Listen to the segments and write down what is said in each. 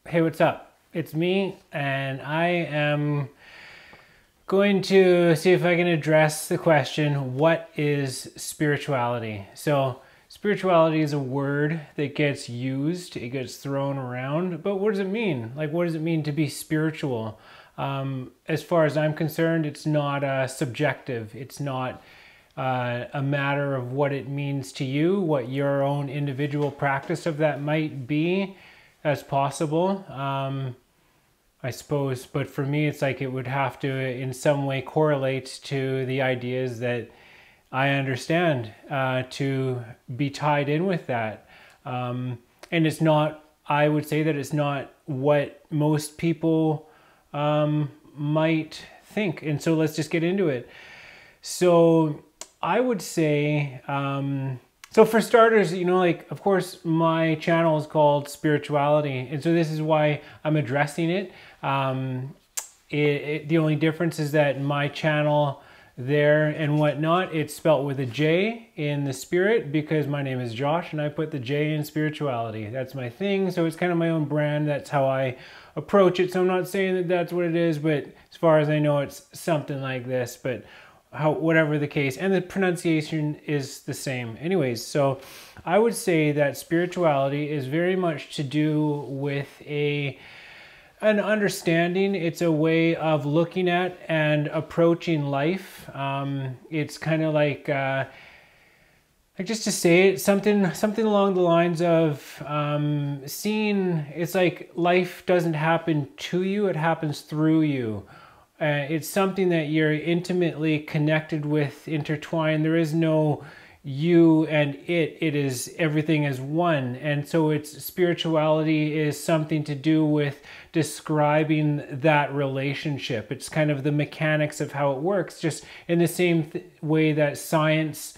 Hey, what's up? It's me, and I am going to see if I can address the question, what is spirituality? So, spirituality is a word that gets used, it gets thrown around, but what does it mean? Like, what does it mean to be spiritual? As far as I'm concerned, it's not subjective. It's not a matter of what it means to you, what your own individual practice of that might be as possible, I suppose. But for me, it's like it would have to in some way correlate to the ideas that I understand to be tied in with that. And it's not, I would say that it's not what most people might think. And so let's just get into it. So I would say, so for starters, you know, like, of course, my channel is called Spirituality. And so this is why I'm addressing it. The only difference is that my channel there and whatnot, it's spelt with a J in the spirit because my name is Josh and I put the J in spirituality. That's my thing. So it's kind of my own brand. That's how I approach it. So I'm not saying that that's what it is, but as far as I know, it's something like this. But whatever the case, and the pronunciation is the same anyways. So I would say that spirituality is very much to do with an understanding. It's a way of looking at and approaching life. It's kind of like just to say it, something along the lines of seeing, it's like life doesn't happen to you, it happens through you. It's something that you're intimately connected with, intertwined. There is no you and it is everything as one. And so it's spirituality is something to do with describing that relationship. It's kind of the mechanics of how it works, just in the same way that science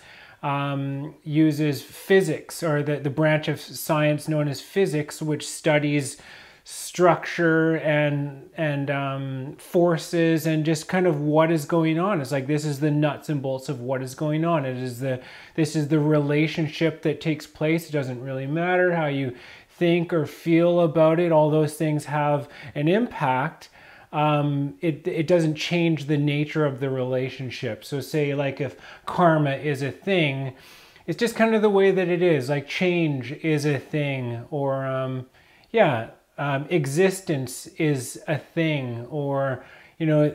uses physics, or the branch of science known as physics, which studies structure and forces and just kind of what is going on. It's like, this is the nuts and bolts of what is going on. This is the relationship that takes place. It doesn't really matter how you think or feel about it. All those things have an impact. It doesn't change the nature of the relationship. So say, like, if karma is a thing, it's just kind of the way that it is. Like, change is a thing, or existence is a thing, or, you know,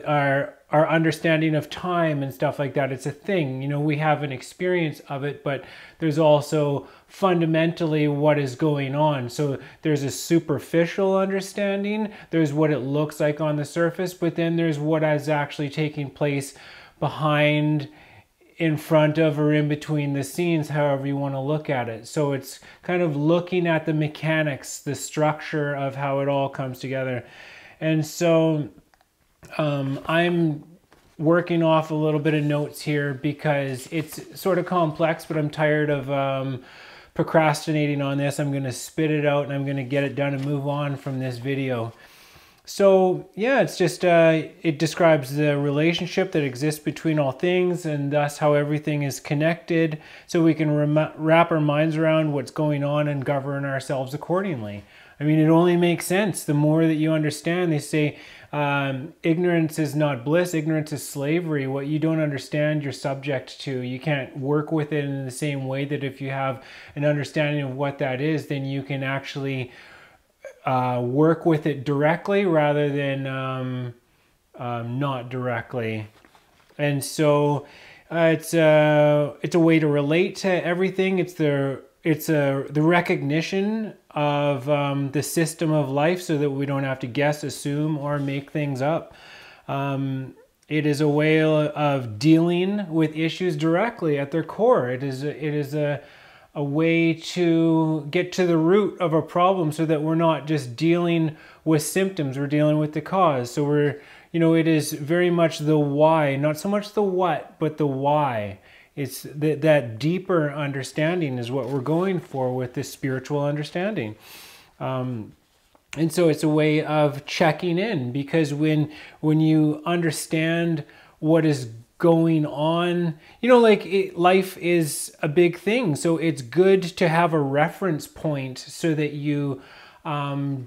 our understanding of time and stuff like that, it's a thing. You know, we have an experience of it, but there's also fundamentally what is going on. So there's a superficial understanding, there's what it looks like on the surface, but then there's what is actually taking place behind, in front of, or in between the scenes, however you want to look at it. So it's kind of looking at the mechanics, the structure of how it all comes together. And so I'm working off a little bit of notes here because it's sort of complex, but I'm tired of procrastinating on this. I'm going to spit it out and I'm going to get it done and move on from this video. So yeah, it's just, it describes the relationship that exists between all things, and thus how everything is connected, so we can wrap our minds around what's going on and govern ourselves accordingly. I mean, it only makes sense. The more that you understand, they say, ignorance is not bliss, ignorance is slavery. What you don't understand, you're subject to. You can't work with it in the same way that if you have an understanding of what that is, then you can actually work with it directly rather than not directly. And so it's a way to relate to everything. It's the recognition of the system of life, so that we don't have to guess, assume, or make things up. It is a way of dealing with issues directly at their core. It is a way to get to the root of a problem, so that we're not just dealing with symptoms, we're dealing with the cause. So we're, you know, it is very much the why, not so much the what, but the why. It's that deeper understanding is what we're going for with this spiritual understanding. And so it's a way of checking in, because when you understand what is going on, you know, like life is a big thing, so it's good to have a reference point so that you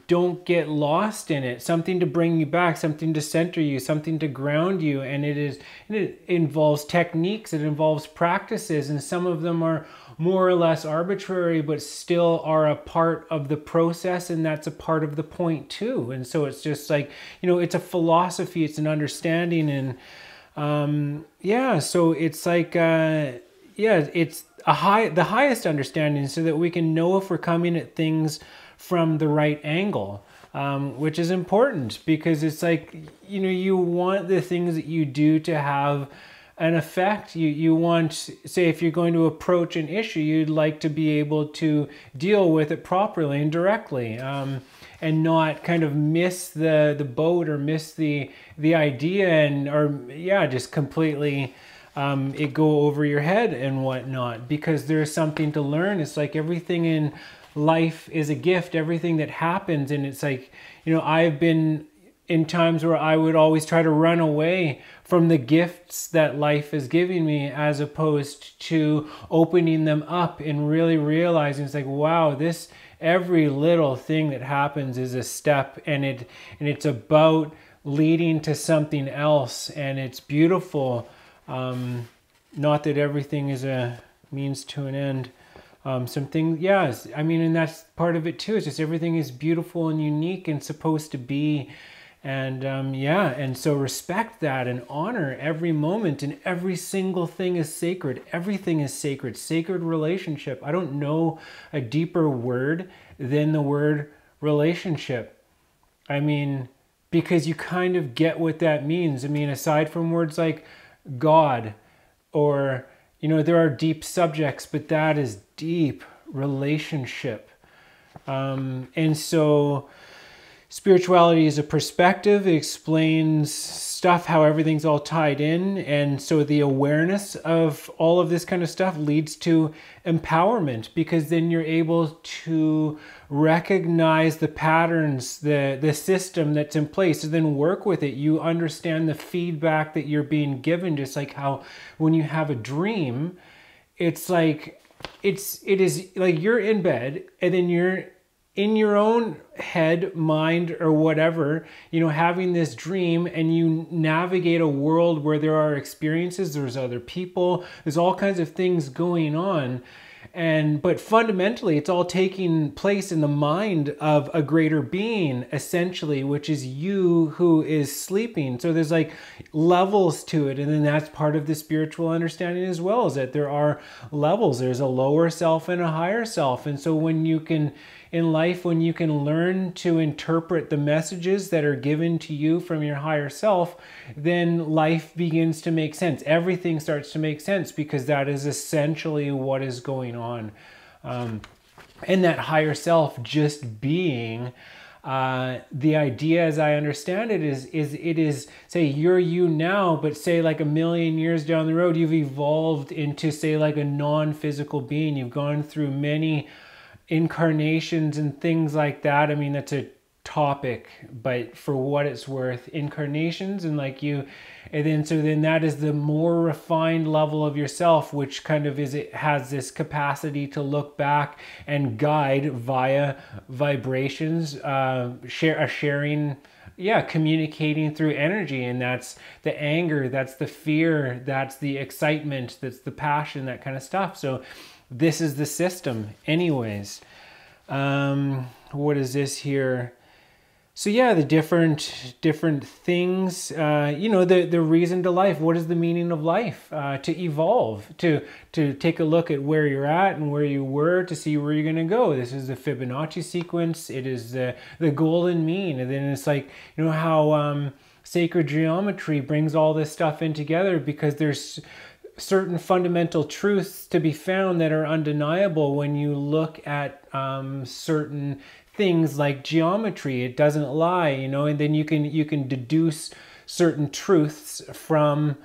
don't get lost in it. Something to bring you back, something to center you, something to ground you. And it involves techniques, it involves practices, and some of them are more or less arbitrary, but still are a part of the process, and that's a part of the point too. And so it's just like, it's a philosophy, it's an understanding, and yeah, so it's like, it's the highest understanding, so that we can know if we're coming at things from the right angle, which is important, because it's like, you want the things that you do to have an effect. You want, say, if you're going to approach an issue, you'd like to be able to deal with it properly and directly, and not kind of miss the boat, or miss the idea, or just completely it go over your head and whatnot, because there's something to learn. It's like everything in life is a gift, everything that happens. And it's like, I've been in times where I would always try to run away from the gifts that life is giving me, as opposed to opening them up and really realizing it's like, wow, every little thing that happens is a step, and it's about leading to something else, and it's beautiful. Not that everything is a means to an end. Some things, yes, and that's part of it too. It's just everything is beautiful and unique and supposed to be. And and so respect that and honor every moment, and every single thing is sacred. Everything is sacred. Sacred relationship. I don't know a deeper word than the word relationship. Because you kind of get what that means. Aside from words like God, or there are deep subjects, but that is deep relationship. And so spirituality is a perspective. It explains stuff, how everything's all tied in. And so the awareness of all of this kind of stuff leads to empowerment, because then you're able to recognize the patterns, the system that's in place, and then work with it. You understand the feedback that you're being given, just like how when you have a dream, it's like, it is like you're in bed, and then you're in your own head, mind, or whatever, having this dream, and you navigate a world where there are experiences, there's other people, there's all kinds of things going on. But fundamentally, it's all taking place in the mind of a greater being, essentially, which is you who is sleeping. So there's like levels to it. And then that's part of the spiritual understanding as well, is that there are levels. There's a lower self and a higher self. And so when you can, in life, when you can learn to interpret the messages that are given to you from your higher self, then life begins to make sense. Everything starts to make sense, because that is essentially what is going on. And that higher self just being, the idea, as I understand it, is say you're you now, but say like a million years down the road, you've evolved into, say, like a non-physical being. You've gone through many incarnations and things like that. That's a topic, but for what it's worth, incarnations, and then that is the more refined level of yourself, which kind of it has this capacity to look back and guide via vibrations, sharing, communicating through energy. And that's the anger, that's the fear, that's the excitement, that's the passion, that kind of stuff. So this is the system anyways. What is this here? So the different things, the reason to life. What is the meaning of life? To evolve, to take a look at where you're at and where you were, to see where you're going to go. This is the Fibonacci sequence. It is the golden mean. And then it's like, how sacred geometry brings all this stuff in together, because there's certain fundamental truths to be found that are undeniable when you look at certain things like geometry. It doesn't lie, and then you can deduce certain truths from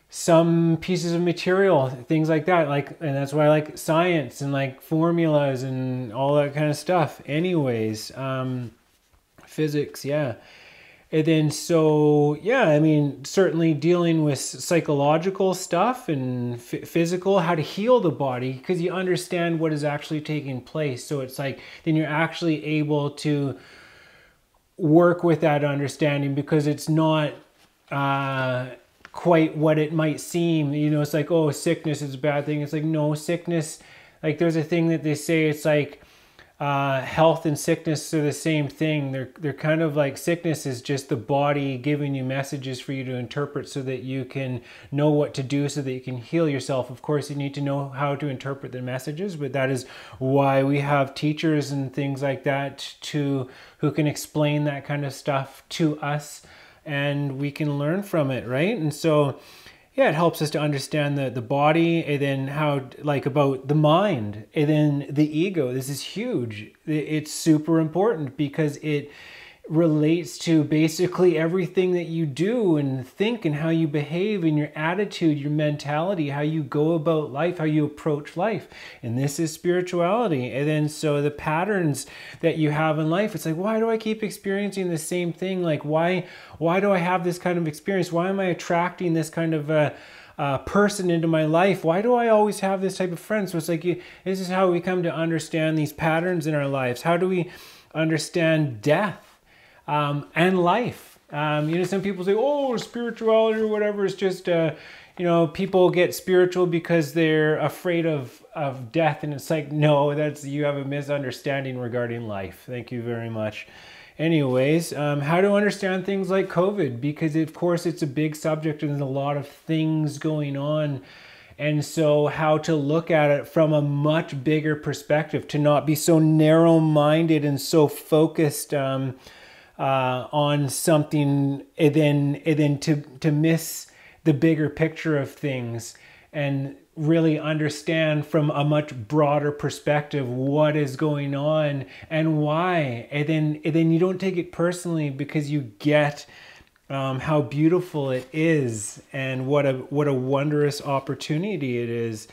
some pieces of material, things like that. And that's why I like science and like formulas and all that kind of stuff. Anyways, physics, And then, so, yeah, I mean, certainly dealing with psychological stuff and physical, how to heal the body, because you understand what is actually taking place. So it's like, then you're actually able to work with that understanding, because it's not quite what it might seem. You know, it's like, oh, sickness is a bad thing. It's like, no, sickness, like there's a thing that they say, it's like, health and sickness are the same thing. They're kind of like, sickness is just the body giving you messages for you to interpret so that you can know what to do, so that you can heal yourself. Of course, you need to know how to interpret the messages, but that is why we have teachers and things like that who can explain that kind of stuff to us, and we can learn from it, right? And so, yeah, it helps us to understand the body, and then how, like, about the mind, and then the ego. This is huge. It's super important, because it relates to basically everything that you do and think, and how you behave, and your attitude, your mentality, how you go about life, how you approach life. And this is spirituality. And then, so the patterns that you have in life, it's like, why do I keep experiencing the same thing? Like, why do I have this kind of experience? Why am I attracting this kind of person into my life? Why do I always have this type of friend? So it's like, this is how we come to understand these patterns in our lives. How do we understand death? And life. You know, some people say, oh, spirituality or whatever is just, you know, people get spiritual because they're afraid of death. And it's like, no, you have a misunderstanding regarding life. Thank you very much. Anyways, how to understand things like COVID, because of course it's a big subject and there's a lot of things going on. And so how to look at it from a much bigger perspective, to not be so narrow-minded and so focused on something, and then to miss the bigger picture of things, and really understand from a much broader perspective what is going on and why. And then you don't take it personally, because you get how beautiful it is, and what a wondrous opportunity it is.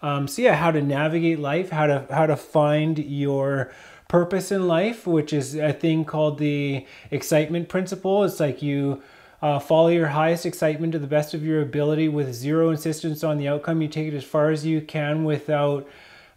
So yeah, how to navigate life, how to find your purpose in life, which is a thing called the excitement principle. It's like you follow your highest excitement to the best of your ability with zero insistence on the outcome. You take it as far as you can without,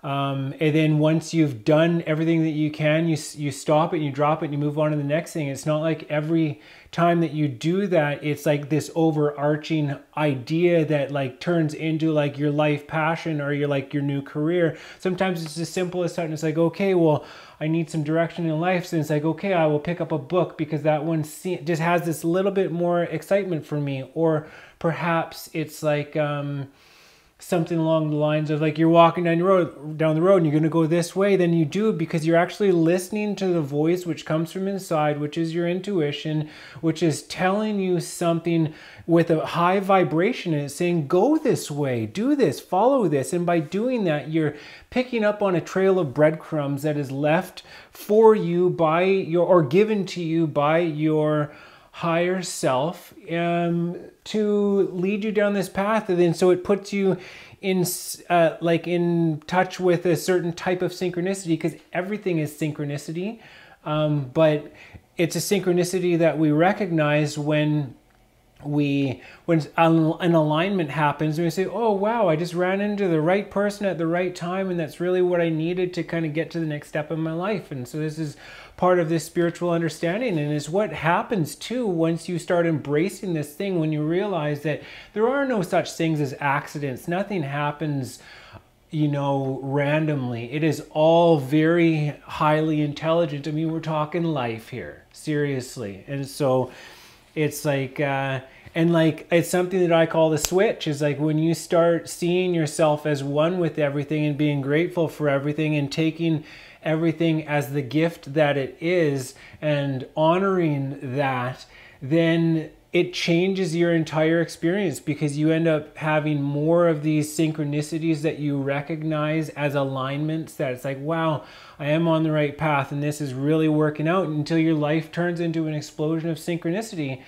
and then once you've done everything that you can, you stop it, and you drop it, and you move on to the next thing. It's not like every time that you do that, it's like this overarching idea that like turns into like your life passion, or your new career. Sometimes it's as simple as something. It's like, okay, well, I need some direction in life. So it's like, okay, I will pick up a book because that one just has this little bit more excitement for me. Or perhaps it's like something along the lines of like, you're walking down the road and you're going to go this way. Then you do, because you're actually listening to the voice which comes from inside, which is your intuition, which is telling you something with a high vibration, and it's saying, go this way, do this, follow this. And by doing that, you're picking up on a trail of breadcrumbs that is left for you by your, or given to you by your higher self, to lead you down this path. And then so it puts you in like in touch with a certain type of synchronicity, because everything is synchronicity, but it's a synchronicity that we recognize when an alignment happens, and we say, oh wow, I just ran into the right person at the right time, and that's really what I needed to kind of get to the next step in my life. And so this is part of this spiritual understanding, and is what happens too once you start embracing this thing, when you realize that there are no such things as accidents. Nothing happens, you know, randomly. It is all very highly intelligent. I mean, we're talking life here, seriously. And so it's like, and like, it's something that I call the switch, is like when you start seeing yourself as one with everything, and being grateful for everything, and taking everything as the gift that it is, and honoring that, then it changes your entire experience, because you end up having more of these synchronicities that you recognize as alignments, that it's like, wow, I am on the right path, and this is really working out, until your life turns into an explosion of synchronicity.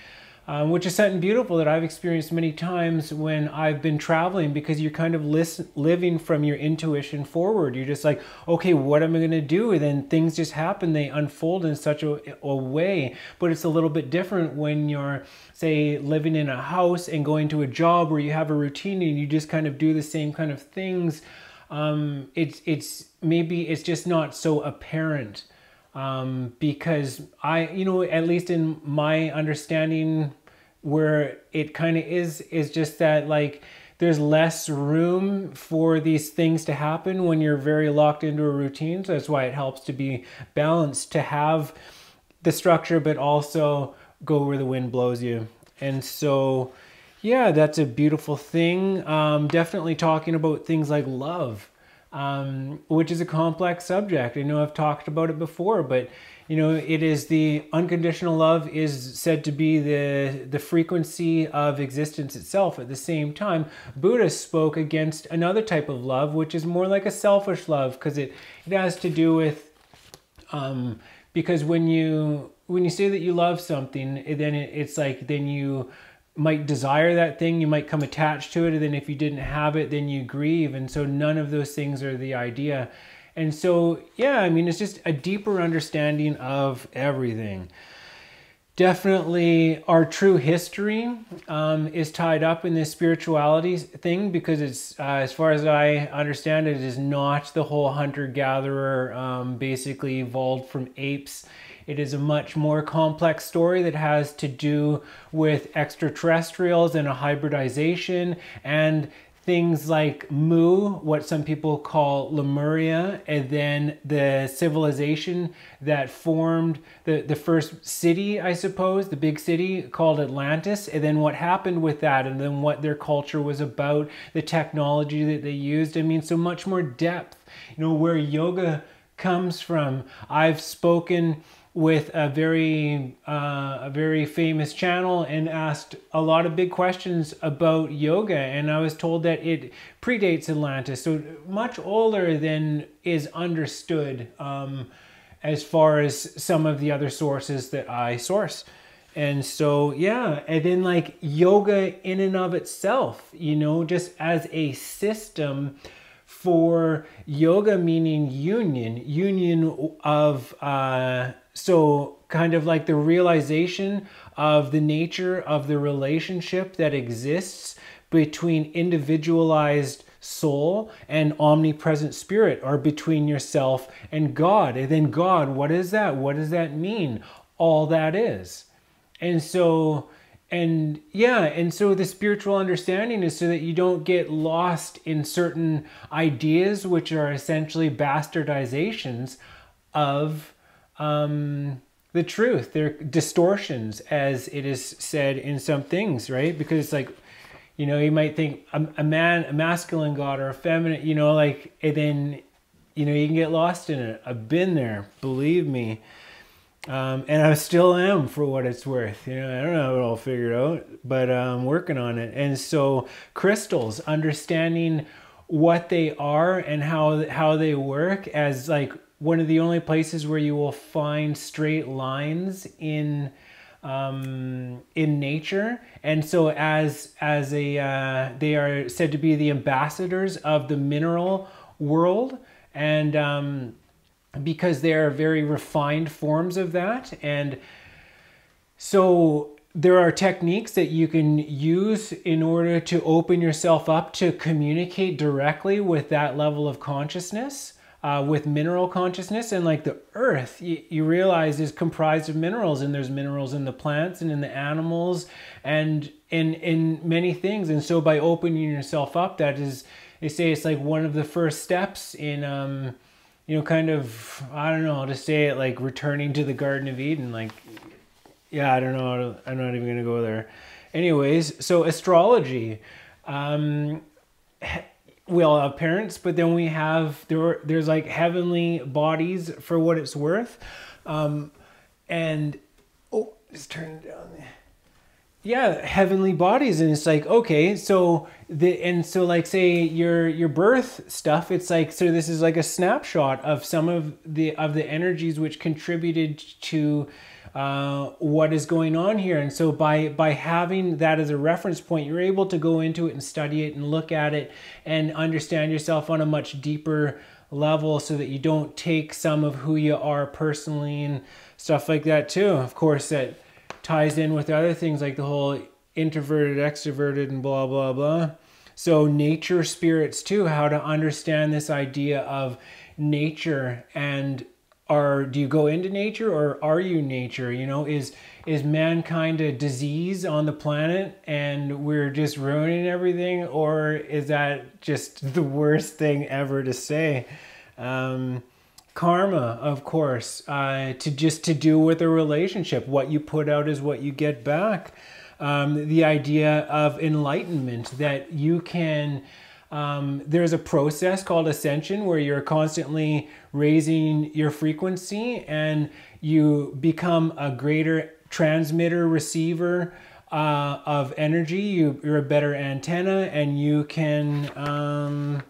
which is something beautiful that I've experienced many times when I've been traveling, because you're kind of living from your intuition forward. You're just like, okay, what am I going to do? And then things just happen. They unfold in such a way. But it's a little bit different when you're, say, living in a house and going to a job where you have a routine and you just kind of do the same kind of things. Maybe it's just not so apparent. Because at least in my understanding, where it kind of is just that, like, there's less room for these things to happen when you're very locked into a routine. So that's why it helps to be balanced, to have the structure, but also go where the wind blows you. And so, yeah, that's a beautiful thing. Definitely talking about things like love. Which is a complex subject. I know I've talked about it before, but it is the unconditional love is said to be the frequency of existence itself. At the same time, Buddha spoke against another type of love, which is more like a selfish love, because it has to do with because when you say that you love something, then it's like, then you might desire that thing, you might come attached to it, and then if you didn't have it, then you grieve. And so none of those things are the idea. And so, yeah, I mean, it's just a deeper understanding of everything. Definitely our true history is tied up in this spirituality thing, because it's, as far as I understand it, is not the whole hunter-gatherer basically evolved from apes. It is a much more complex story that has to do with extraterrestrials and a hybridization and things like Mu, what some people call Lemuria, and then the civilization that formed the first city, I suppose, the big city called Atlantis, and then what happened with that, and then what their culture was about, the technology that they used. I mean, so much more depth, where yoga comes from. I've spoken with a very famous channel and asked a lot of big questions about yoga, and I was told that it predates Atlantis, so much older than is understood as far as some of the other sources that I source. And so, yeah, and then like yoga in and of itself, just as a system for yoga, meaning union of so kind of like the realization of the nature of the relationship that exists between individualized soul and omnipresent spirit, or between yourself and God. And then God, what is that? What does that mean? All that is. And so, and so the spiritual understanding is so that you don't get lost in certain ideas, which are essentially bastardizations of the truth. They're distortions, as it is said in some things, right? Because it's like, you might think a masculine God or a feminine, and then, you can get lost in it. I've been there, believe me. And I still am, for what it's worth. I don't have it all figured out, but I'm working on it. And so crystals, understanding what they are and how they work, as like one of the only places where you will find straight lines in nature. And so as they are said to be the ambassadors of the mineral world, and because they are very refined forms of that. And so there are techniques that you can use in order to open yourself up to communicate directly with that level of consciousness, with mineral consciousness. And like the earth, you realize, is comprised of minerals, and there's minerals in the plants and in the animals and in many things. And so by opening yourself up, that is, they say it's like one of the first steps in kind of, I don't know how to say it, like returning to the Garden of Eden. Like, yeah, I don't know. I'm not even going to go there. Anyways, so astrology. We all have parents, but then we have, there's like heavenly bodies, for what it's worth. And, oh, just turn it down there. yeah, heavenly bodies. And it's like, okay, so like say your birth stuff, it's like, so this is like a snapshot of some of the energies which contributed to what is going on here. And so by having that as a reference point, you're able to go into it and study it and look at it and understand yourself on a much deeper level, so that you don't take some of who you are personally and stuff like that too. Of course, that ties in with other things like the whole introverted, extroverted, and blah, blah, blah. So nature spirits too, how to understand this idea of nature, and do you go into nature or are you nature? You know, is mankind a disease on the planet and we're just ruining everything, or is that just the worst thing ever to say? Karma, of course, to do with a relationship. What you put out is what you get back. The idea of enlightenment, that you can, there's a process called ascension where you're constantly raising your frequency and you become a greater transmitter, receiver of energy. You're a better antenna, and you can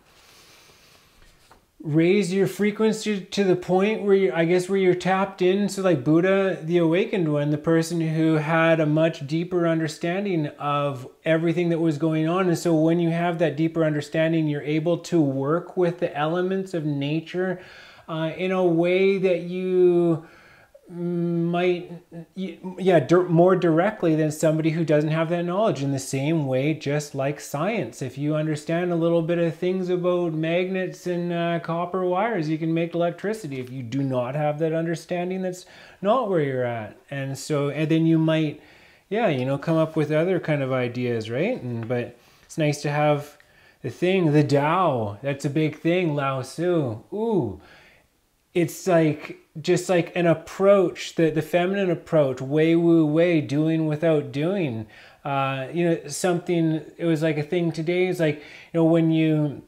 raise your frequency to the point where you're tapped in. So like Buddha, the awakened one, the person who had a much deeper understanding of everything that was going on. And so when you have that deeper understanding, you're able to work with the elements of nature in a way that you might, more directly than somebody who doesn't have that knowledge. In the same way, just like science, if you understand a little bit of things about magnets and copper wires, you can make electricity. If you do not have that understanding, that's not where you're at. And so, and then you might, come up with other kind of ideas, right? But it's nice to have the Tao. That's a big thing. Lao Tzu. Ooh. It's like, just like an approach, the feminine approach, wei wu wei, doing without doing. Something, it was like a thing today. It's like, when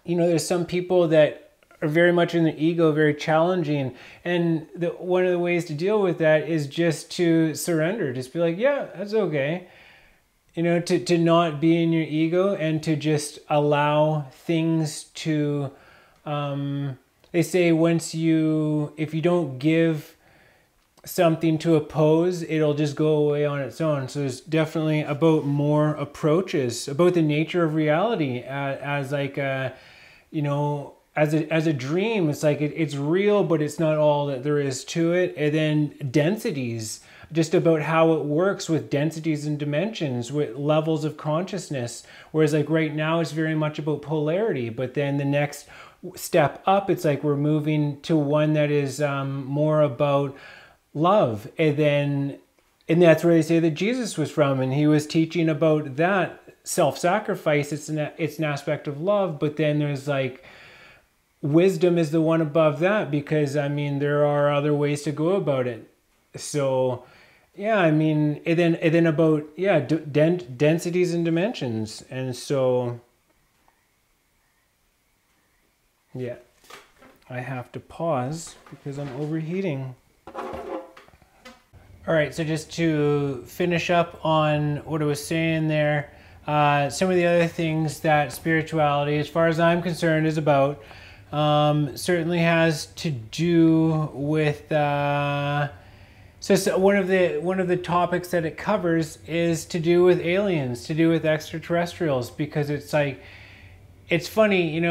there's some people that are very much in the ego, very challenging. And one of the ways to deal with that is just to surrender, just be like, yeah, that's okay. To not be in your ego and to just allow things to, they say if you don't give something to oppose, it'll just go away on its own. So there's definitely about more approaches, about the nature of reality as like as a dream. It's like it's real, but it's not all that there is to it. And then densities, just about how it works with densities and dimensions, with levels of consciousness. Whereas like right now, it's very much about polarity, but then the next step up, it's like we're moving to one that is more about love. And that's where they say that Jesus was from, and he was teaching about that self-sacrifice. It's an aspect of love, but then there's like wisdom is the one above that, because there are other ways to go about it. So and then about densities and dimensions. And so I have to pause because I'm overheating. All right, so just to finish up on what I was saying there, some of the other things that spirituality, as far as I'm concerned, is about, certainly has to do with, so one of the topics that it covers is to do with aliens, to do with extraterrestrials, because it's like, it's funny,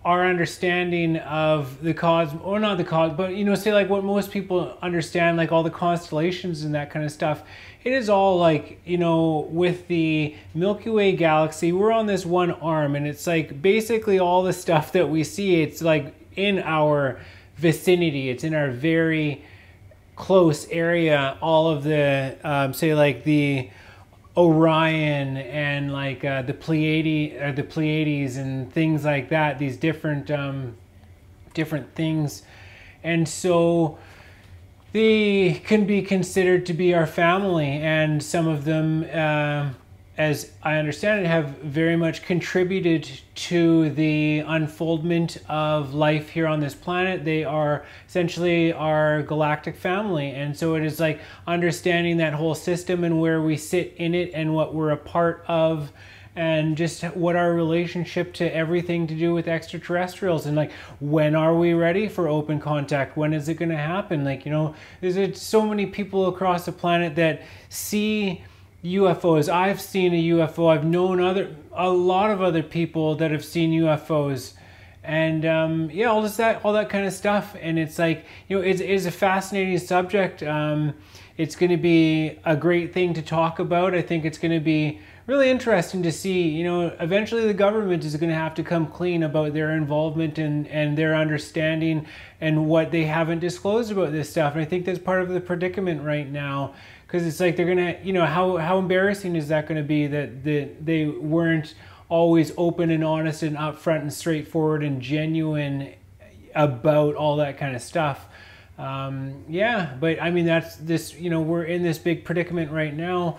our understanding of the cosmos, or not the cosmos, but say like what most people understand, like all the constellations and that kind of stuff, it is all like, with the Milky Way galaxy, we're on this one arm, and it's like basically all the stuff that we see, it's like in our vicinity, it's in our very close area, all of the, say like the Orion and like the Pleiades and things like that, these different things. And so they can be considered to be our family, and some of them as I understand it, have very much contributed to the unfoldment of life here on this planet. They are essentially our galactic family. And so it is like understanding that whole system and where we sit in it and what we're a part of, and just what our relationship to everything to do with extraterrestrials, and like, when are we ready for open contact? When is it going to happen? Like, you know, there's so many people across the planet that see UFOs. I've seen a UFO. I've known a lot of other people that have seen UFOs, and yeah, all that kind of stuff. And it's like, you know, it's a fascinating subject. It's going to be a great thing to talk about. I think it's going to be really interesting to see, you know, eventually the government is going to have to come clean about their involvement and their understanding and what they haven't disclosed about this stuff. And I think that's part of the predicament right now, because it's like they're going to, you know, how embarrassing is that going to be that they weren't always open and honest and upfront and straightforward and genuine about all that kind of stuff. Yeah, but I mean, that's this, you know, we're in this big predicament right now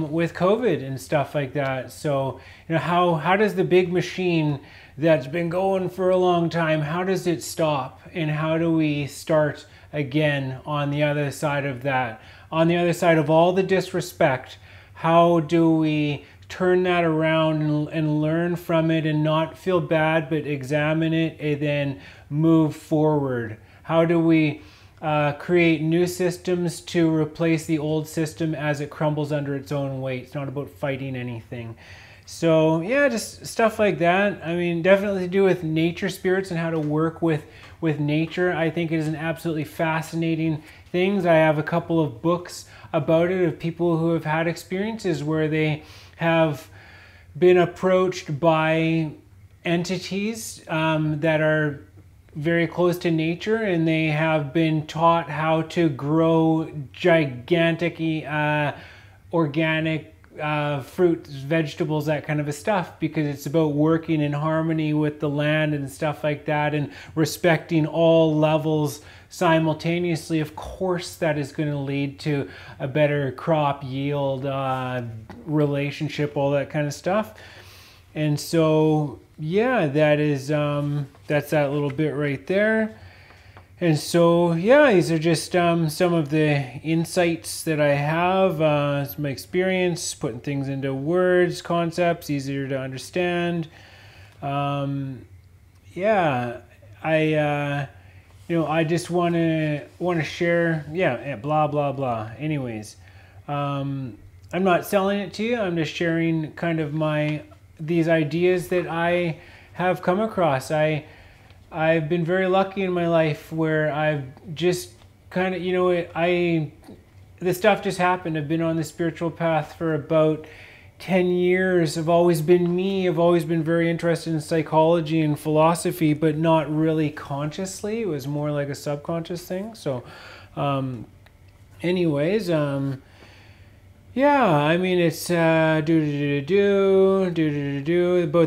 with COVID and stuff like that. So, you know, how does the big machine that's been going for a long time, how does it stop? And how do we start again on the other side of that? On the other side of all the disrespect, how do we turn that around and learn from it and not feel bad, but examine it and then move forward? How do we create new systems to replace the old system as it crumbles under its own weight? It's not about fighting anything. So yeah, just stuff like that. I mean, definitely to do with nature spirits and how to work with nature. I think it is an absolutely fascinating thing. I have a couple of books about it of people who have had experiences where they have been approached by entities that are very close to nature, and they have been taught how to grow gigantic organic fruits, vegetables, that kind of a stuff, because it's about working in harmony with the land and stuff like that, and respecting all levels simultaneously. Of course, that is going to lead to a better crop yield, relationship, all that kind of stuff. And so yeah, that is that's that little bit right there. And so yeah, these are just some of the insights that I have. It's my experience putting things into words, concepts, easier to understand. Yeah, I you know, I just want to share, yeah, blah blah blah. Anyways, I'm not selling it to you. I'm just sharing kind of these ideas that I have come across. I've been very lucky in my life where I've just kind of, you know, this stuff just happened. I've been on the spiritual path for about 10 years. I've always been me. I've always been very interested in psychology and philosophy, but not really consciously. It was more like a subconscious thing. So anyways, yeah, I mean, it's about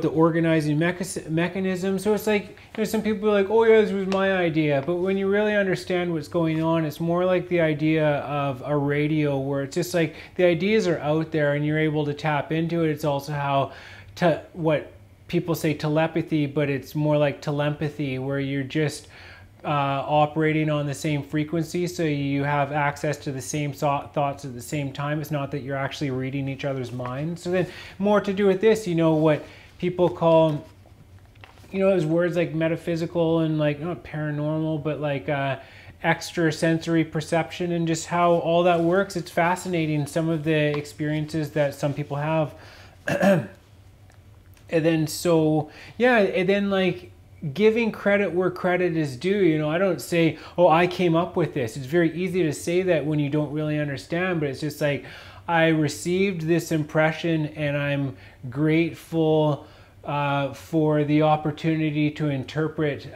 the organizing mechanism. So it's like, you know, some people are like, oh yeah, this was my idea. But when you really understand what's going on, it's more like the idea of a radio, where it's just like the ideas are out there and you're able to tap into it. It's also what people say telepathy, but it's more like telepathy, where you're just operating on the same frequency, so you have access to the same thoughts at the same time. It's not that you're actually reading each other's minds. So then more to do with this, you know, what people call, you know, there's words like metaphysical and like not paranormal, but like extrasensory perception, and just how all that works. It's fascinating, some of the experiences that some people have. And then so yeah, and then like giving credit where credit is due. You know, I don't say, oh, I came up with this. It's very easy to say that when you don't really understand, but it's just like, I received this impression and I'm grateful for the opportunity to interpret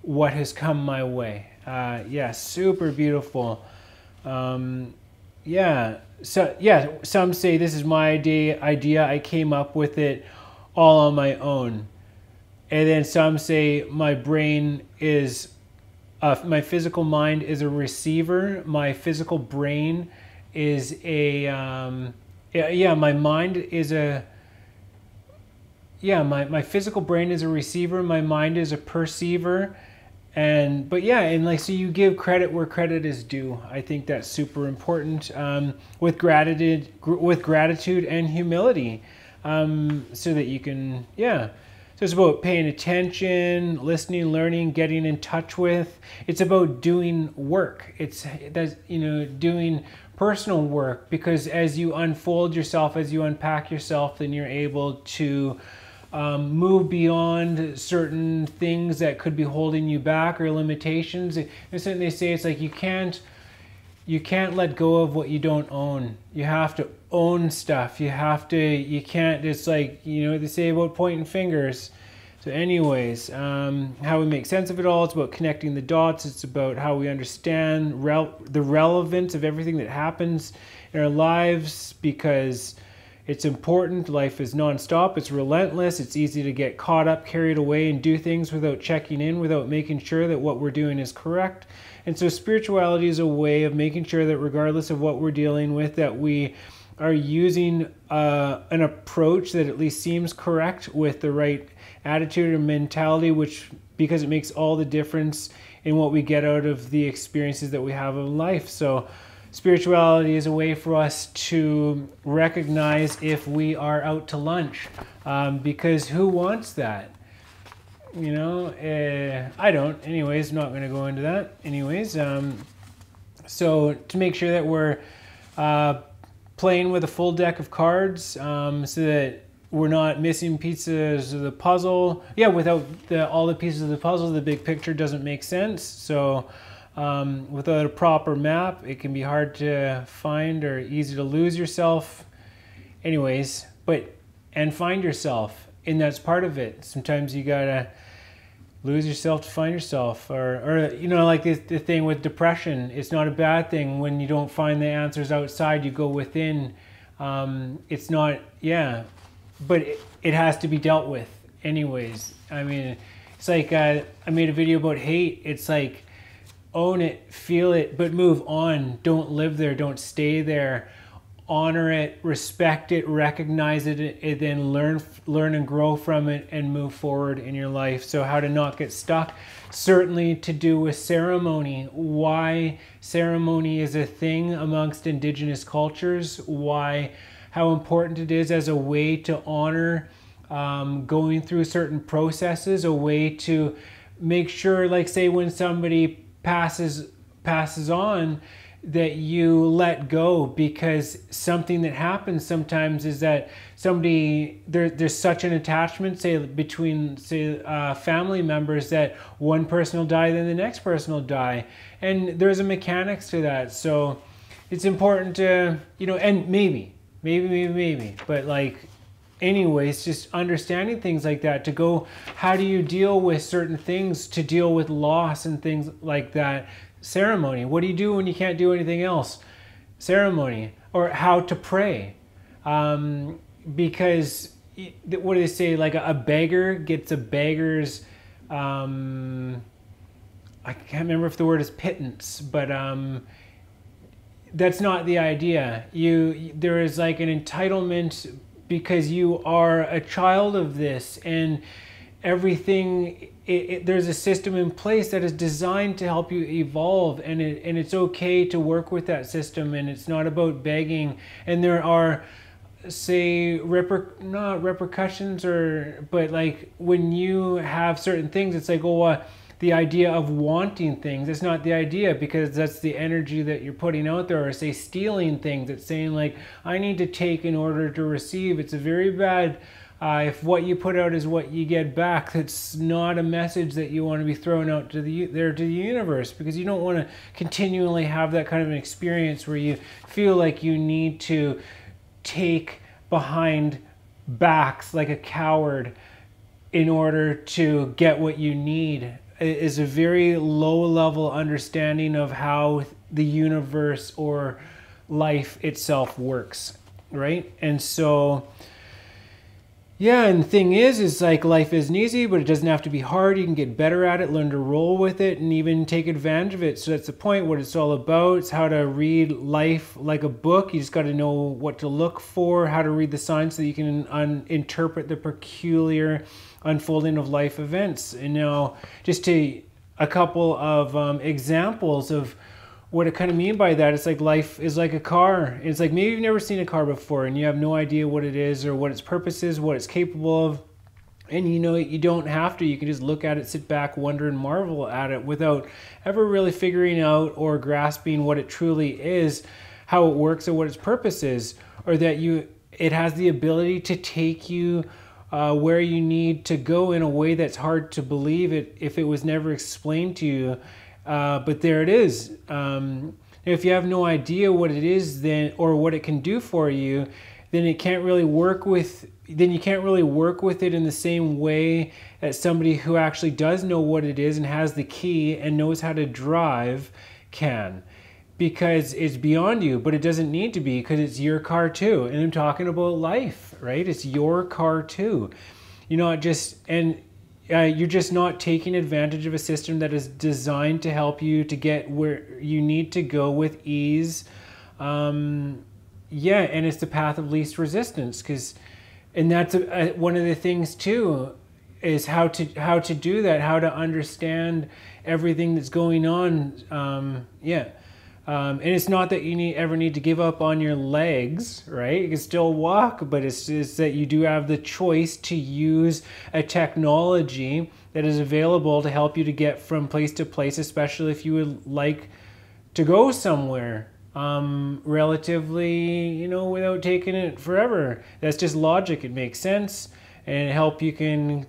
what has come my way. Yeah, super beautiful. Yeah, so yeah, some say this is my idea. I came up with it all on my own. And then some say my brain is, my physical mind is a receiver. My physical brain is a yeah, my mind is a, yeah, my physical brain is a receiver, my mind is a perceiver. And but yeah, and like, so you give credit where credit is due. I think that's super important, with gratitude and humility, so that you can, yeah. So it's about paying attention, listening, learning, getting in touch with. It's about doing work. It's that's, you know, doing personal work, because as you unfold yourself, as you unpack yourself, then you're able to move beyond certain things that could be holding you back, or limitations. There's something they say, it's like you can't let go of what you don't own. You have to own stuff. You can't just, like, you know what they say about pointing fingers. So anyways, how we make sense of it all. It's about connecting the dots. It's about how we understand the relevance of everything that happens in our lives, because it's important. Life is nonstop. It's relentless. It's easy to get caught up, carried away, and do things without checking in, without making sure that what we're doing is correct. And so spirituality is a way of making sure that regardless of what we're dealing with, that we are using an approach that at least seems correct, with the right attitude or mentality, which, because it makes all the difference in what we get out of the experiences that we have in life. So spirituality is a way for us to recognize if we are out to lunch, because who wants that? You know, I don't. Anyways, I'm not going to go into that. Anyways, so to make sure that we're playing with a full deck of cards, so that we're not missing pieces of the puzzle. Yeah, without all the pieces of the puzzle, the big picture doesn't make sense. So without a proper map, it can be hard to find, or easy to lose yourself. Anyways, and find yourself, and that's part of it. Sometimes you gotta lose yourself to find yourself, or you know, like the thing with depression. It's not a bad thing when you don't find the answers outside. You go within. It's not, yeah, but it has to be dealt with. Anyways, I mean, it's like I made a video about hate. It's like, own it, feel it, but move on. Don't live there. Don't stay there. Honor it, respect it, recognize it, and then learn and grow from it, and move forward in your life. So how to not get stuck, certainly to do with ceremony. Why ceremony is a thing amongst indigenous cultures. How important it is as a way to honor going through certain processes, a way to make sure, like, say when somebody passes on, that you let go, because something that happens sometimes is that there's such an attachment, say between family members, that one person will die, then the next person will die, and there's a mechanics to that. So it's important to, you know, and maybe, but like, anyways, just understanding things like that, to go, how do you deal with certain things, to deal with loss and things like that. Ceremony. What do you do when you can't do anything else? Ceremony. Or how to pray. Because what do they say? Like a beggar gets a beggar's, I can't remember if the word is pittance, but that's not the idea. There is like an entitlement, because you are a child of this, and everything, there's a system in place that is designed to help you evolve, and it's okay to work with that system, and it's not about begging. And there are, say, not repercussions, but like when you have certain things, it's like, the idea of wanting things, it's not the idea, because that's the energy that you're putting out there. Or say stealing things, it's saying like, I need to take in order to receive. It's a very bad, if what you put out is what you get back, that's not a message that you want to be throwing out to the universe, because you don't want to continually have that kind of an experience where you feel like you need to take behind backs like a coward in order to get what you need. It is a very low level understanding of how the universe or life itself works, right? And so, Yeah, and the thing is like life isn't easy, but it doesn't have to be hard. You can get better at it, learn to roll with it, and even take advantage of it. So that's the point, what it's all about. It's how to read life like a book. You just got to know what to look for, how to read the signs so that you can interpret the peculiar unfolding of life events. And now, just to a couple of examples of what I kind of mean by that, it's like life is like a car. It's like maybe you've never seen a car before and you have no idea what it is or what its purpose is, what it's capable of. And you know, you don't have to. You can just look at it, sit back, wonder and marvel at it without ever really figuring out or grasping what it truly is, how it works, or what its purpose is, or that it has the ability to take you where you need to go in a way that's hard to believe it if it was never explained to you. But there it is. If you have no idea what it is, then, or what it can do for you, then it can't really work with. Then you can't really work with it in the same way that somebody who actually does know what it is and has the key and knows how to drive can, because it's beyond you. But it doesn't need to be, because it's your car too. And I'm talking about life, right? It's your car too. You know, you're just not taking advantage of a system that is designed to help you to get where you need to go with ease. And it's the path of least resistance, and that's one of the things too, is how to do that, how to understand everything that's going on. And it's not that you ever need to give up on your legs, right? You can still walk, but it's just that you do have the choice to use a technology that is available to help you to get from place to place, especially if you would like to go somewhere relatively, without taking it forever. That's just logic. It makes sense, and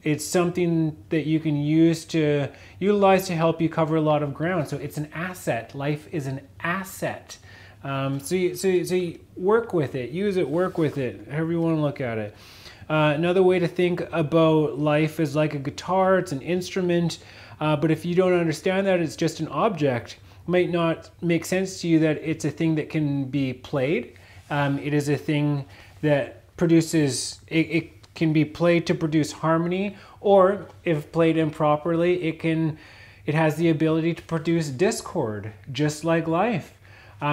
it's something that you can utilize to help you cover a lot of ground. So it's an asset. Life is an asset. So you work with it, use it, work with it, however you want to look at it. Another way to think about life is like a guitar. It's an instrument, but if you don't understand that it's just an object, it might not make sense to you that it's a thing that can be played. It is a thing that produces, it can be played to produce harmony, or if played improperly, it has the ability to produce discord, just like life,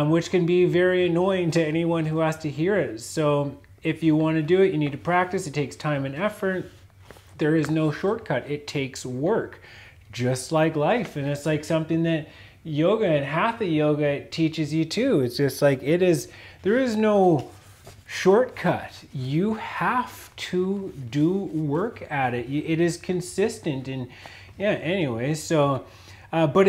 which can be very annoying to anyone who has to hear it. So if you want to do it, you need to practice. It takes time and effort. There is no shortcut. It takes work, just like life. And it's like something that yoga and hatha yoga teaches you too. It's just like there is no shortcut. You have to do work at it. It is consistent, and anyway, so but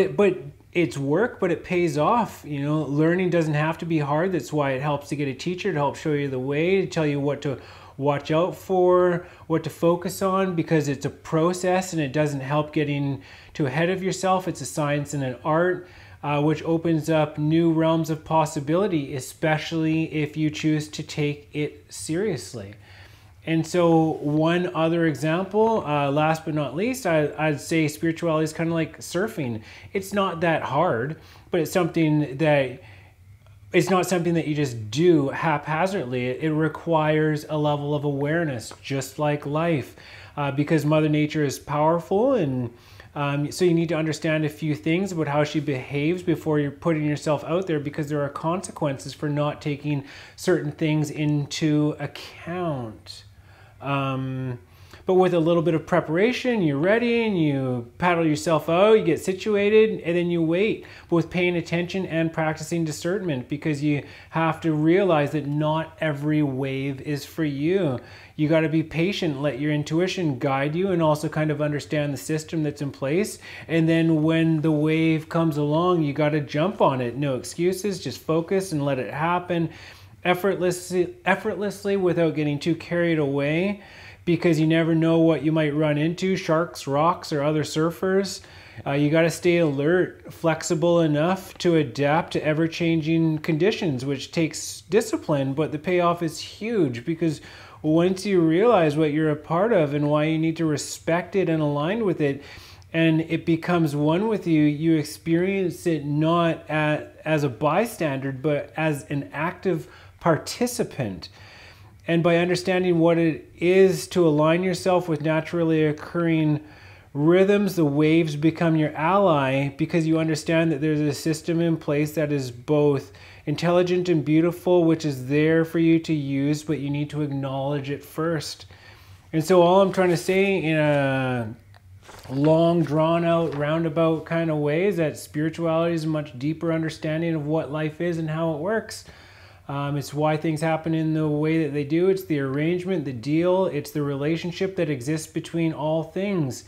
it's work, but it pays off. Learning doesn't have to be hard. That's why it helps to get a teacher to help show you the way, to tell you what to watch out for, what to focus on, because it's a process and it doesn't help getting too ahead of yourself. It's a science and an art, which opens up new realms of possibility, especially if you choose to take it seriously. And so one other example, last but not least, I'd say spirituality is kind of like surfing. It's not that hard, but it's not something that you just do haphazardly. It requires a level of awareness, just like life, because Mother Nature is powerful, and so you need to understand a few things about how she behaves before you're putting yourself out there, because there are consequences for not taking certain things into account. But with a little bit of preparation, you're ready and you paddle yourself out, you get situated, and then you wait, both paying attention and practicing discernment, because you have to realize that not every wave is for you. You got to be patient, let your intuition guide you, and also kind of understand the system that's in place. And then when the wave comes along, you got to jump on it. No excuses, just focus and let it happen effortlessly without getting too carried away, because you never know what you might run into, sharks, rocks, or other surfers. You got to stay alert, flexible enough to adapt to ever-changing conditions, which takes discipline, but the payoff is huge, because once you realize what you're a part of and why you need to respect it and align with it, and it becomes one with you, you experience it not as a bystander, but as an active participant. And by understanding what it is to align yourself with naturally occurring rhythms, the waves become your ally, because you understand that there's a system in place that is both intelligent and beautiful, which is there for you to use, but you need to acknowledge it first. And so all I'm trying to say in a long, drawn out, roundabout kind of way is that spirituality is a much deeper understanding of what life is and how it works. It's why things happen in the way that they do. It's the arrangement, the deal. It's the relationship that exists between all things.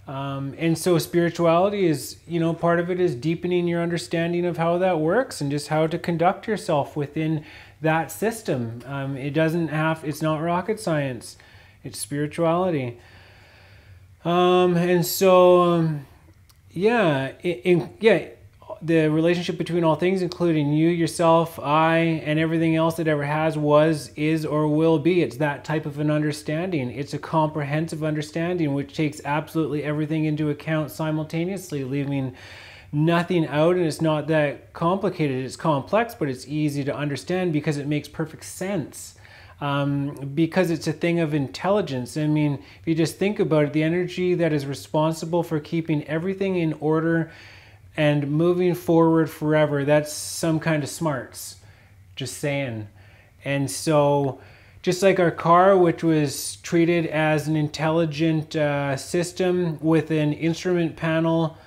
And so spirituality is, part of it is deepening your understanding of how that works and just how to conduct yourself within that system. It's not rocket science. It's spirituality. The relationship between all things, including you, yourself, I, and everything else that ever has, was, is, or will be. It's that type of an understanding. It's a comprehensive understanding which takes absolutely everything into account simultaneously, leaving nothing out. And it's not that complicated. It's complex, but it's easy to understand because it makes perfect sense. Because it's a thing of intelligence. I mean, if you just think about it, the energy that is responsible for keeping everything in order and moving forward forever, that's some kind of smarts. Just saying. And so, just like our car, which was treated as an intelligent system with an instrument panel,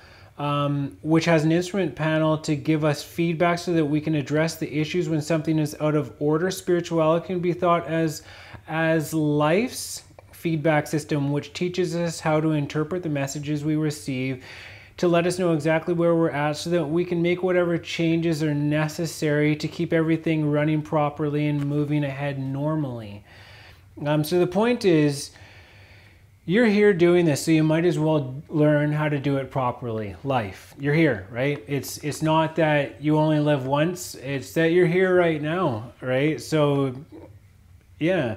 which has an instrument panel to give us feedback so that we can address the issues when something is out of order. Spirituality can be thought as life's feedback system, which teaches us how to interpret the messages we receive to let us know exactly where we're at so that we can make whatever changes are necessary to keep everything running properly and moving ahead normally. So the point is, you're here doing this, so you might as well learn how to do it properly. Life. You're here, right? It's not that you only live once, it's that you're here right now, right? So, yeah.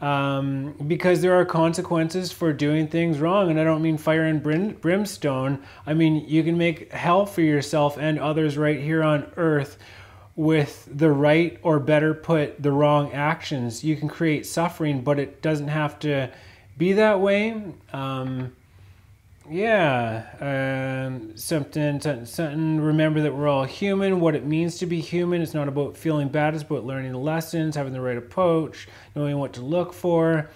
Because there are consequences for doing things wrong, and I don't mean fire and brimstone. I mean, you can make hell for yourself and others right here on earth with the right, or better put, the wrong actions. You can create suffering, but it doesn't have to be that way. Something. Remember that we're all human. What it means to be human. It's not about feeling bad. It's about learning the lessons, having the right approach, knowing what to look for,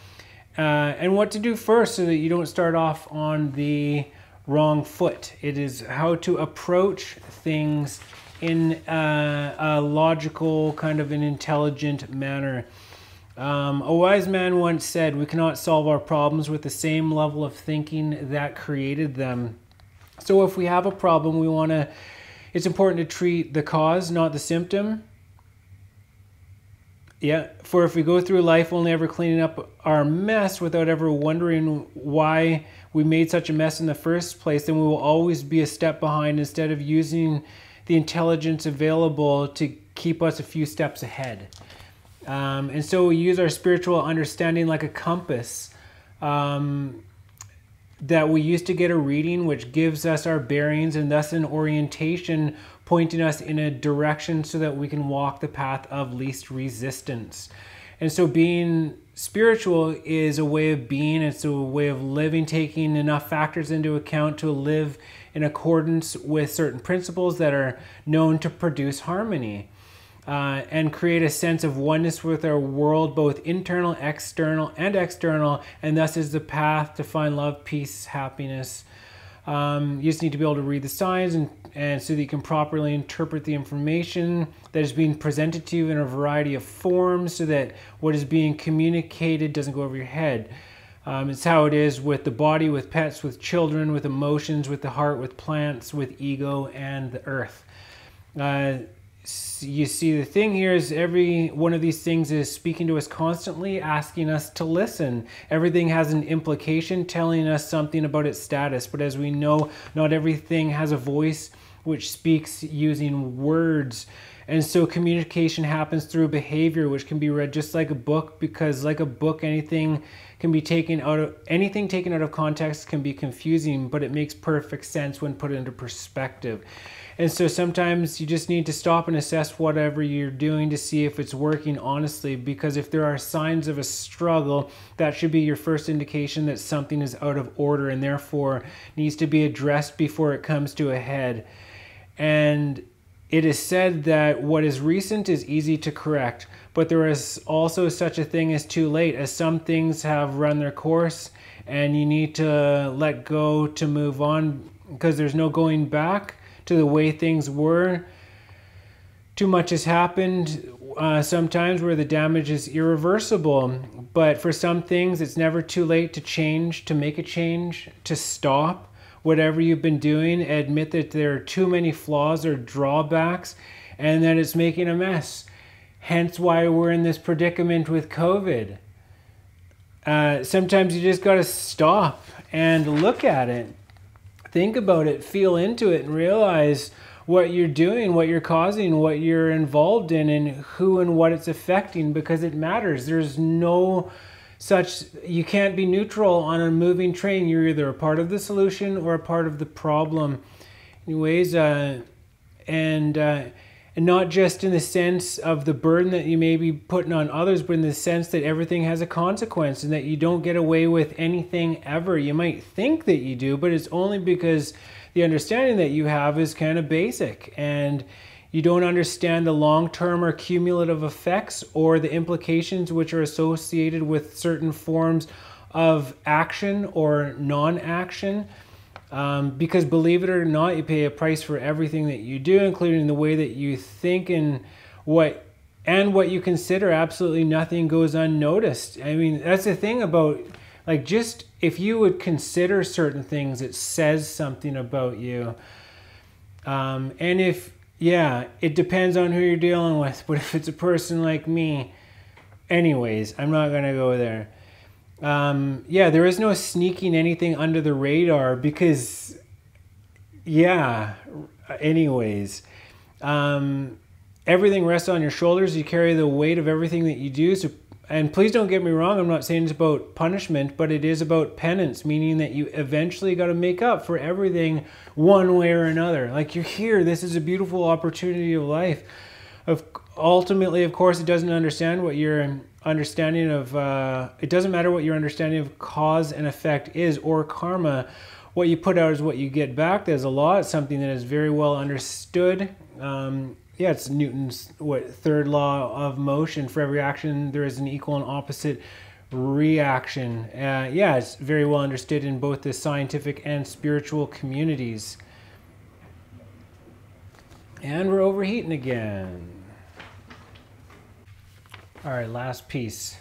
and what to do first so that you don't start off on the wrong foot. It is how to approach things in a logical, kind of an intelligent manner. A wise man once said, we cannot solve our problems with the same level of thinking that created them. So if we have a problem, it's important to treat the cause, not the symptom. Yeah, for if we go through life only ever cleaning up our mess without ever wondering why we made such a mess in the first place, then we will always be a step behind instead of using the intelligence available to keep us a few steps ahead. And so we use our spiritual understanding like a compass that we use to get a reading, which gives us our bearings and thus an orientation pointing us in a direction so that we can walk the path of least resistance. And so being spiritual is a way of being, it's a way of living, taking enough factors into account to live in accordance with certain principles that are known to produce harmony. And create a sense of oneness with our world, both internal, external, and thus is the path to find love, peace, happiness. You just need to be able to read the signs and so that you can properly interpret the information that is being presented to you in a variety of forms so that what is being communicated doesn't go over your head. It's how it is with the body, with pets, with children, with emotions, with the heart, with plants, with ego, and the earth. You see, the thing here is every one of these things is speaking to us constantly, asking us to listen. Everything has an implication telling us something about its status. But as we know, not everything has a voice which speaks using words. And so communication happens through behavior, which can be read just like a book, because like a book, anything taken out of context can be confusing, but it makes perfect sense when put into perspective. And so sometimes you just need to stop and assess whatever you're doing to see if it's working honestly, because if there are signs of a struggle, that should be your first indication that something is out of order and therefore needs to be addressed before it comes to a head. And it is said that what is recent is easy to correct, but there is also such a thing as too late, as some things have run their course and you need to let go to move on, because there's no going back to the way things were. Too much has happened sometimes where the damage is irreversible, but for some things it's never too late to change, to make a change, to stop whatever you've been doing, admit that there are too many flaws or drawbacks and that it's making a mess. Hence why we're in this predicament with COVID. Sometimes you just got to stop and look at it. Think about it, feel into it, and realize what you're doing, what you're causing, what you're involved in, and who and what it's affecting, because it matters. There's no such, you can't be neutral on a moving train. You're either a part of the solution or a part of the problem. Anyways, and not just in the sense of the burden that you may be putting on others, but in the sense that everything has a consequence and that you don't get away with anything ever. You might think that you do, but it's only because the understanding that you have is kind of basic and you don't understand the long-term or cumulative effects or the implications which are associated with certain forms of action or non-action. Because believe it or not, you pay a price for everything that you do, including the way that you think and what you consider. Absolutely nothing goes unnoticed. I mean, that's the thing about, like, just if you would consider certain things, it says something about you. And if, yeah, it depends on who you're dealing with, but if it's a person like me, anyways, I'm not going to go there. Yeah, there is no sneaking anything under the radar because, yeah, anyways, everything rests on your shoulders. You carry the weight of everything that you do. So, and please don't get me wrong, I'm not saying it's about punishment, but it is about penance, meaning that you eventually got to make up for everything one way or another. Like, you're here. This is a beautiful opportunity of life. Ultimately, of course, it doesn't understand what your understanding of, it doesn't matter what your understanding of cause and effect is, or karma. What you put out is what you get back. There's a law. It's something that is very well understood. Yeah, it's Newton's third law of motion. For every action, there is an equal and opposite reaction. Yeah, it's very well understood in both the scientific and spiritual communities. And we're overheating again. All right, last piece.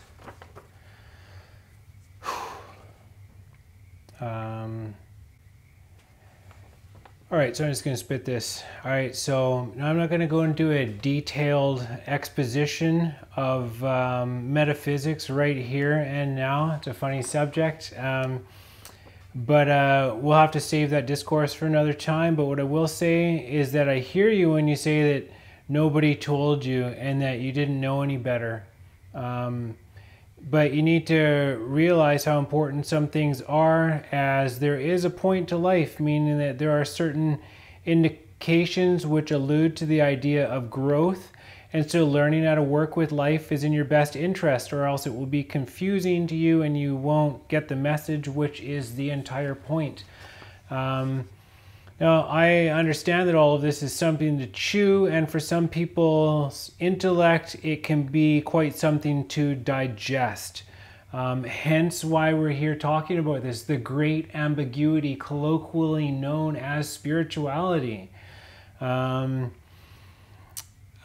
All right, so I'm just going to spit this. All right, so now I'm not going to go into a detailed exposition of metaphysics right here and now. It's a funny subject, but we'll have to save that discourse for another time. But what I will say is that I hear you when you say that nobody told you and that you didn't know any better. But you need to realize how important some things are, as there is a point to life, meaning that there are certain indications which allude to the idea of growth. And so learning how to work with life is in your best interest, or else it will be confusing to you and you won't get the message, which is the entire point. Now, I understand that all of this is something to chew, and for some people's intellect, it can be quite something to digest. Hence why we're here talking about this, the great ambiguity, colloquially known as spirituality. But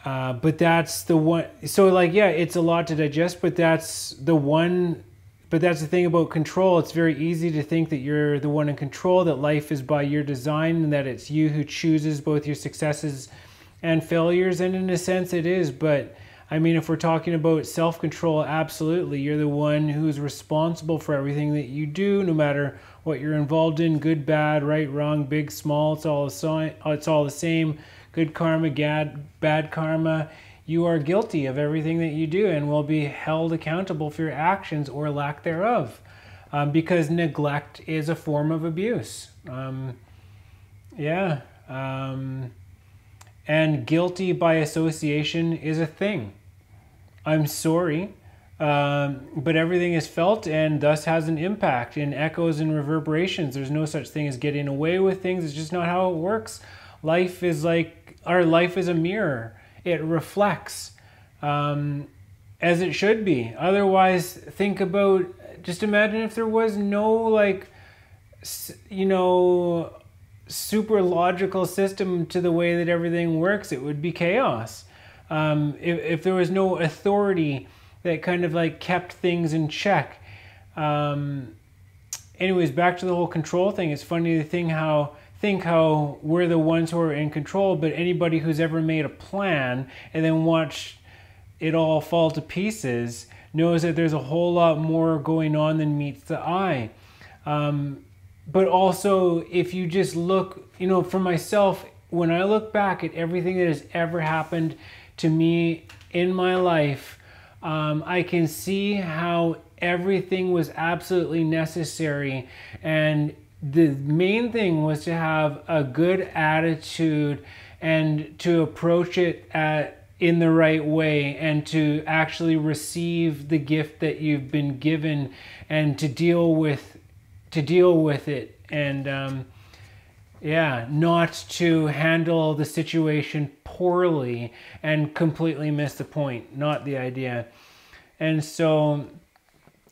that's the one, so like, yeah, it's a lot to digest, but that's the one. But that's the thing about control. It's very easy to think that you're the one in control, that life is by your design, and that it's you who chooses both your successes and failures. And in a sense it is, but I mean, if we're talking about self-control, absolutely. You're the one who's responsible for everything that you do, no matter what you're involved in, good, bad, right, wrong, big, small, it's all the same. good karma, bad karma, you are guilty of everything that you do and will be held accountable for your actions or lack thereof. Because neglect is a form of abuse. And guilty by association is a thing. I'm sorry, but everything is felt and thus has an impact in echoes and reverberations. There's no such thing as getting away with things. It's just not how it works. Life is our life is a mirror. It reflects as it should be. Otherwise, just imagine if there was no super logical system to the way that everything works. It would be chaos. If there was no authority that kind of kept things in check. Anyways, back to the whole control thing. It's funny to think how we're the ones who are in control, but anybody who's ever made a plan and then watched it all fall to pieces knows that there's a whole lot more going on than meets the eye. But also, if you just look, for myself, when I look back at everything that has ever happened to me in my life, I can see how everything was absolutely necessary. And the main thing was to have a good attitude and to approach it in the right way and to actually receive the gift that you've been given and to deal with it and not to handle the situation poorly and completely miss the point, not the idea. And so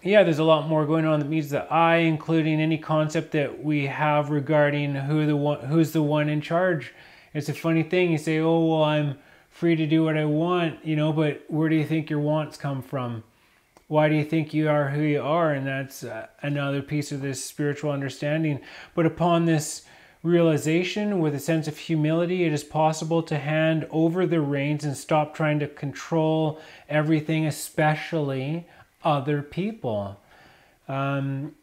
there's a lot more going on that meets the eye, including any concept that we have regarding who's the one in charge. It's a funny thing. You say, oh, well, I'm free to do what I want, but where do you think your wants come from? Why do you think you are who you are? And that's another piece of this spiritual understanding. But upon this realization, with a sense of humility, it is possible to hand over the reins and stop trying to control everything, especially other people. And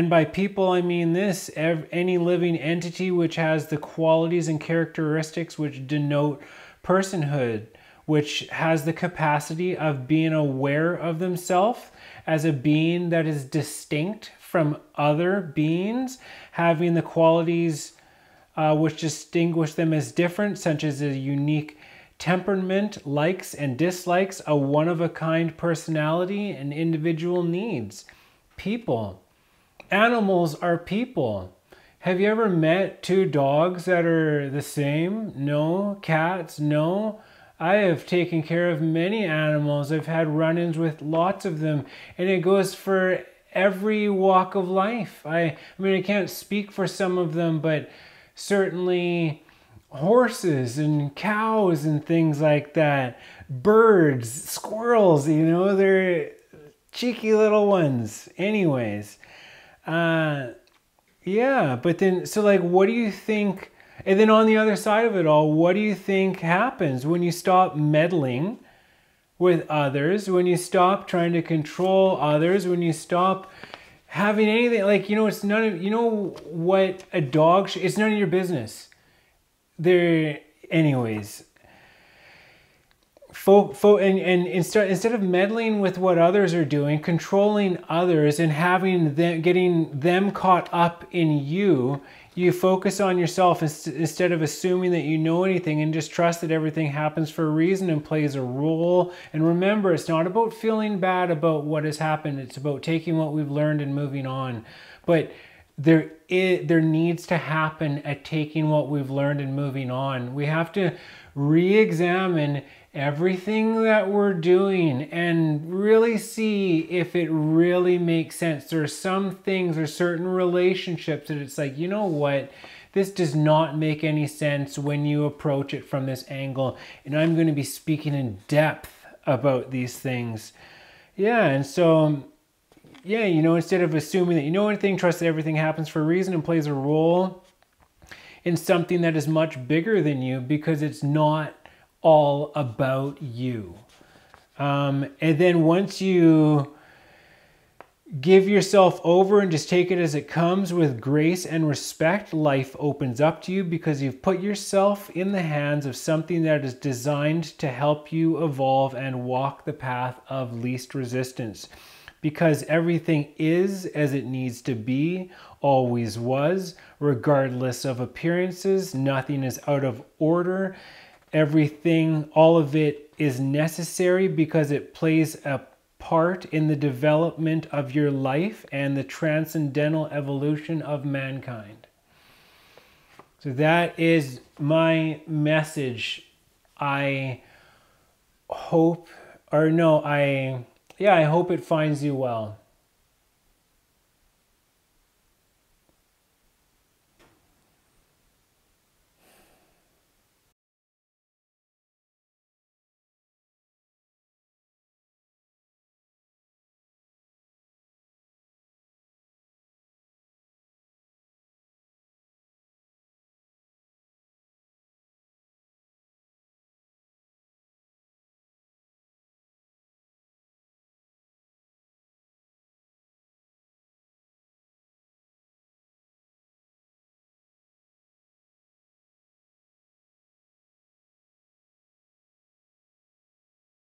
by people, I mean this: any living entity which has the qualities and characteristics which denote personhood, which has the capacity of being aware of themselves as a being that is distinct from other beings, having the qualities which distinguish them as different, such as a unique temperament, likes and dislikes, a one-of-a-kind personality, and individual needs. People. Animals are people. Have you ever met two dogs that are the same? No. Cats? No. I have taken care of many animals. I've had run-ins with lots of them, and it goes for every walk of life. I mean, I can't speak for some of them, but certainly horses and cows and things like that. Birds, squirrels, they're cheeky little ones. Anyways, but then, so what do you think? And then on the other side of it all, what do you think happens when you stop meddling with others, when you stop trying to control others, when you stop having anything, it's none of, what a dog, it's none of your business. Anyways, and instead of meddling with what others are doing, controlling others and getting them caught up in you, you focus on yourself instead of assuming that you know anything, and just trust that everything happens for a reason and plays a role. And remember, it's not about feeling bad about what has happened. It's about taking what we've learned and moving on. But there needs to happen at taking what we've learned and moving on. We have to re-examine everything that we're doing and really see if it really makes sense. There are some things or certain relationships that it's you know what, this does not make any sense when you approach it from this angle. And I'm going to be speaking in depth about these things. And so, instead of assuming that you know anything, trust that everything happens for a reason and plays a role in something that is much bigger than you, because it's not all about you. And then once you give yourself over and just take it as it comes with grace and respect, life opens up to you because you've put yourself in the hands of something that is designed to help you evolve and walk the path of least resistance. Because everything is as it needs to be, always was, regardless of appearances. Nothing is out of order. Everything, all of it is necessary because it plays a part in the development of your life and the transcendental evolution of mankind. So that is my message. I hope, or no, I hope it finds you well.